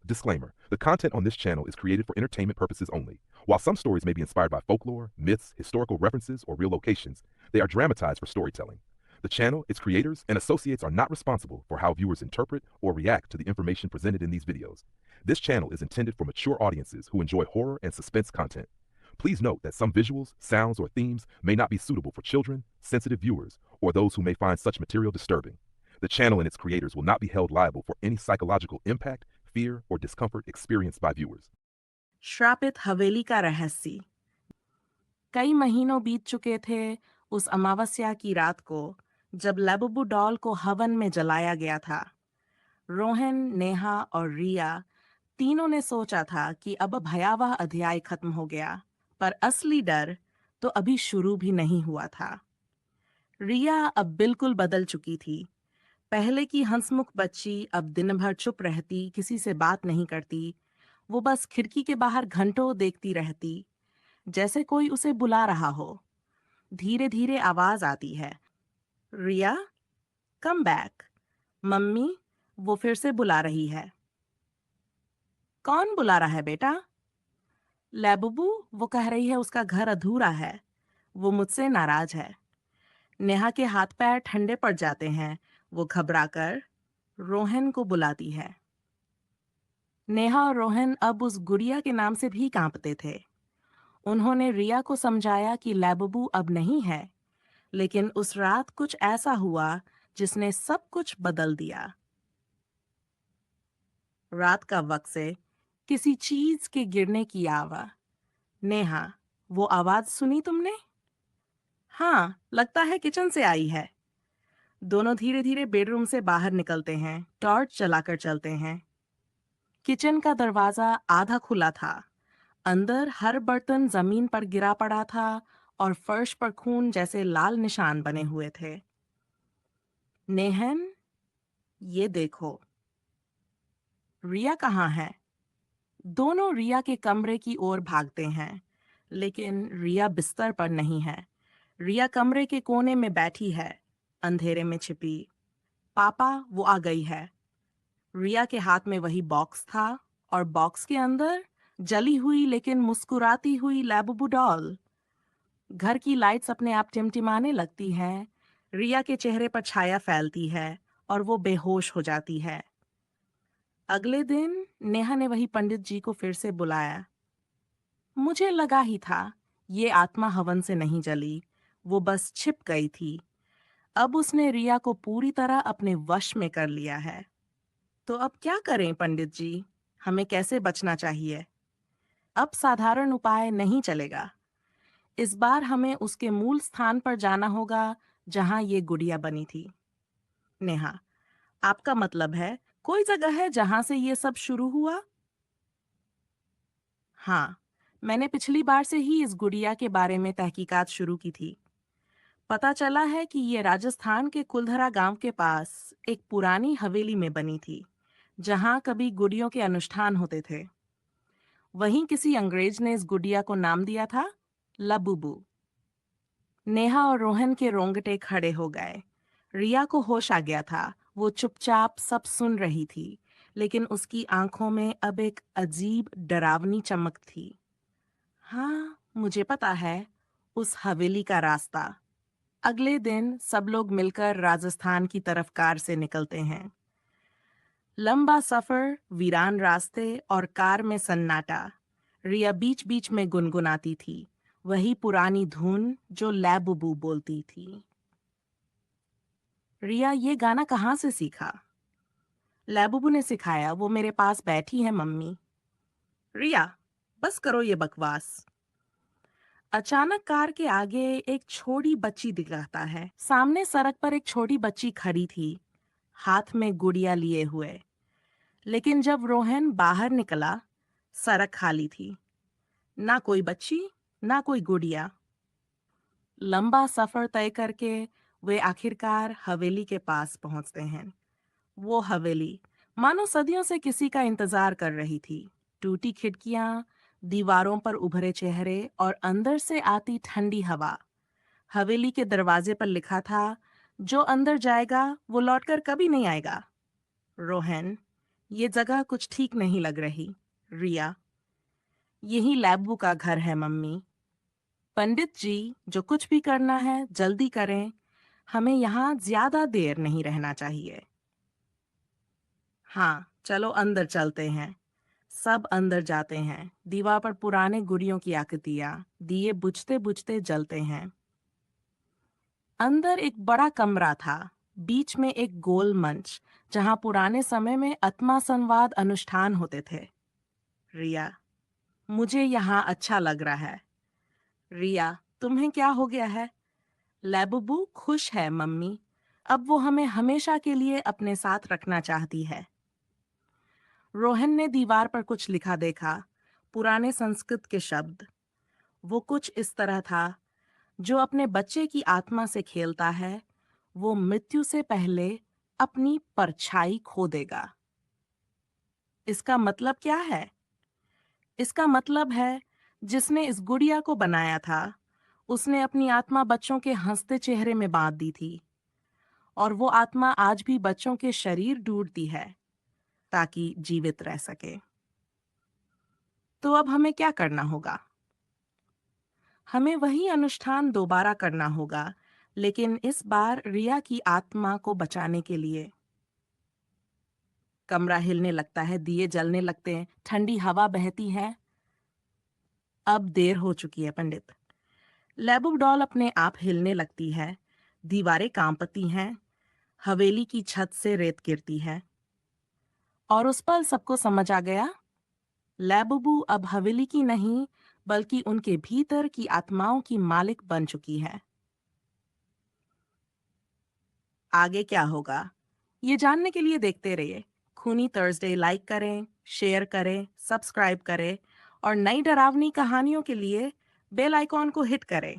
Disclaimer: the content on this channel is created for entertainment purposes only. While some stories may be inspired by folklore, myths, historical references, or real locations, they are dramatized for storytelling. The channel, its creators, and associates are not responsible for how viewers interpret or react to the information presented in these videos. This channel is intended for mature audiences who enjoy horror and suspense content. Please note that some visuals, sounds, or themes may not be suitable for children, sensitive viewers, or those who may find such material disturbing. The channel and its creators will not be held liable for any psychological impact, fear, or discomfort experienced by viewers. श्रापित हवेली का रहस्य। कई महीनों बीत चुके थे उस अमावस्या की रात को जब लबुबू डॉल को हवन में जलाया गया था। रोहन, नेहा और रिया तीनों ने सोचा था कि अब भयावह अध्याय खत्म हो गया, पर असली डर तो अभी शुरू भी नहीं हुआ था। रिया अब बिल्कुल बदल चुकी थी। पहले की हंसमुख बच्ची अब दिन भर चुप रहती, किसी से बात नहीं करती। वो बस खिड़की के बाहर घंटों देखती रहती, जैसे कोई उसे बुला रहा हो। धीरे धीरे आवाज आती है, रिया, कम बैक। मम्मी, वो फिर से बुला रही है। कौन बुला रहा है बेटा? लैबुबू, वो कह रही है उसका घर अधूरा है। वो मुझसे नाराज है। नेहा के हाथ पैर ठंडे पड़ जाते हैं। वो घबराकर रोहन को बुलाती है। नेहा और रोहन अब उस गुड़िया के नाम से भी कांपते थे। उन्होंने रिया को समझाया कि लैबुबू अब नहीं है, लेकिन उस रात कुछ ऐसा हुआ जिसने सब कुछ बदल दिया। रात का वक्त से किसी चीज के गिरने की आवाज। नेहा, वो आवाज सुनी तुमने? हाँ, लगता है किचन से आई है। दोनों धीरे धीरे बेडरूम से बाहर निकलते हैं, टॉर्च जलाकर चलते हैं। किचन का दरवाजा आधा खुला था। अंदर हर बर्तन जमीन पर गिरा पड़ा था और फर्श पर खून जैसे लाल निशान बने हुए थे। नेहन, ये देखो। रिया कहाँ है? दोनों रिया के कमरे की ओर भागते हैं, लेकिन रिया बिस्तर पर नहीं है। रिया कमरे के कोने में बैठी है, अंधेरे में छिपी। पापा, वो आ गई है। रिया के हाथ में वही बॉक्स था और बॉक्स के अंदर जली हुई लेकिन मुस्कुराती हुई लैबुबू डॉल। घर की लाइट्स अपने आप टिमटिमाने लगती हैं। रिया के चेहरे पर छाया फैलती है और वो बेहोश हो जाती है। अगले दिन नेहा ने वही पंडित जी को फिर से बुलाया। मुझे लगा ही था ये आत्मा हवन से नहीं जली, वो बस छिप गई थी। अब उसने रिया को पूरी तरह अपने वश में कर लिया है। तो अब क्या करें पंडित जी? हमें कैसे बचना चाहिए? अब साधारण उपाय नहीं चलेगा। इस बार हमें उसके मूल स्थान पर जाना होगा जहां ये गुड़िया बनी थी। नेहा, आपका मतलब है कोई जगह है जहां से ये सब शुरू हुआ? हाँ, मैंने पिछली बार से ही इस गुड़िया के बारे में तहकीकात शुरू की थी। पता चला है कि ये राजस्थान के कुलधरा गांव के पास एक पुरानी हवेली में बनी थी, जहां कभी गुड़ियों के अनुष्ठान होते थे। वहीं किसी अंग्रेज ने इस गुड़िया को नाम दिया था लबुबू। नेहा और रोहन के रोंगटे खड़े हो गए। रिया को होश आ गया था। वो चुपचाप सब सुन रही थी, लेकिन उसकी आंखों में अब एक अजीब डरावनी चमक थी। हाँ, मुझे पता है, उस हवेली का रास्ता। अगले दिन सब लोग मिलकर राजस्थान की तरफ कार से निकलते हैं। लंबा सफर, वीरान रास्ते और कार में सन्नाटा। रिया बीच बीच में गुनगुनाती थी, वही पुरानी धुन जो लैबुबू बोलती थी। रिया, ये गाना कहाँ से सीखा? लैबुबू ने सिखाया, वो मेरे पास बैठी है मम्मी। रिया, बस करो ये बकवास। अचानक कार के आगे एक छोटी बच्ची दिखाता है। सामने सड़क पर एक छोटी बच्ची खड़ी थी, हाथ में गुड़िया लिए हुए। लेकिन जब रोहन बाहर निकला, सड़क खाली थी। ना कोई बच्ची, ना कोई गुड़िया। लंबा सफर तय करके वे आखिरकार हवेली के पास पहुंचते हैं। वो हवेली मानो सदियों से किसी का इंतजार कर रही थी। टूटी खिड़कियां, दीवारों पर उभरे चेहरे और अंदर से आती ठंडी हवा। हवेली के दरवाजे पर लिखा था, जो अंदर जाएगा वो लौटकर कभी नहीं आएगा। रोहन, ये जगह कुछ ठीक नहीं लग रही। रिया, यही लैबू का घर है मम्मी। पंडित जी, जो कुछ भी करना है जल्दी करें। हमें यहाँ ज्यादा देर नहीं रहना चाहिए। हाँ, चलो अंदर चलते हैं। सब अंदर जाते हैं। दीवार पर पुराने गुड़ियों की आकृतियां दिए बुझते बुझते जलते हैं। अंदर एक बड़ा कमरा था। बीच में एक गोल मंच जहां पुराने समय में आत्मा संवाद अनुष्ठान होते थे। रिया, मुझे यहाँ अच्छा लग रहा है। रिया, तुम्हें क्या हो गया है? लैबुबू खुश है मम्मी। अब वो हमें हमेशा के लिए अपने साथ रखना चाहती है। रोहन ने दीवार पर कुछ लिखा देखा, पुराने संस्कृत के शब्द। वो कुछ इस तरह था, जो अपने बच्चे की आत्मा से खेलता है, वो मृत्यु से पहले अपनी परछाई खो देगा। इसका मतलब क्या है? इसका मतलब है, जिसने इस गुड़िया को बनाया था, उसने अपनी आत्मा बच्चों के हंसते चेहरे में बांध दी थी। और वो आत्मा आज भी बच्चों के शरीर ढूंढती है ताकि जीवित रह सके। तो अब हमें क्या करना होगा? हमें वही अनुष्ठान दोबारा करना होगा, लेकिन इस बार रिया की आत्मा को बचाने के लिए। कमरा हिलने लगता है, दिए जलने लगते हैं, ठंडी हवा बहती है। अब देर हो चुकी है पंडित। लैबुब डॉल अपने आप हिलने लगती है। दीवारें कांपती हैं। हवेली की छत से रेत गिरती है। और उस पल सबको समझ आ गया, लैबुबू अब हवेली की नहीं, बल्कि उनके भीतर की आत्माओं की मालिक बन चुकी है। आगे क्या होगा, ये जानने के लिए देखते रहिए। खूनी थर्सडे लाइक करें, शेयर करें, सब्सक्राइब करें और नई डरावनी कहानियों के लिए बेल आइकॉन को हिट करें।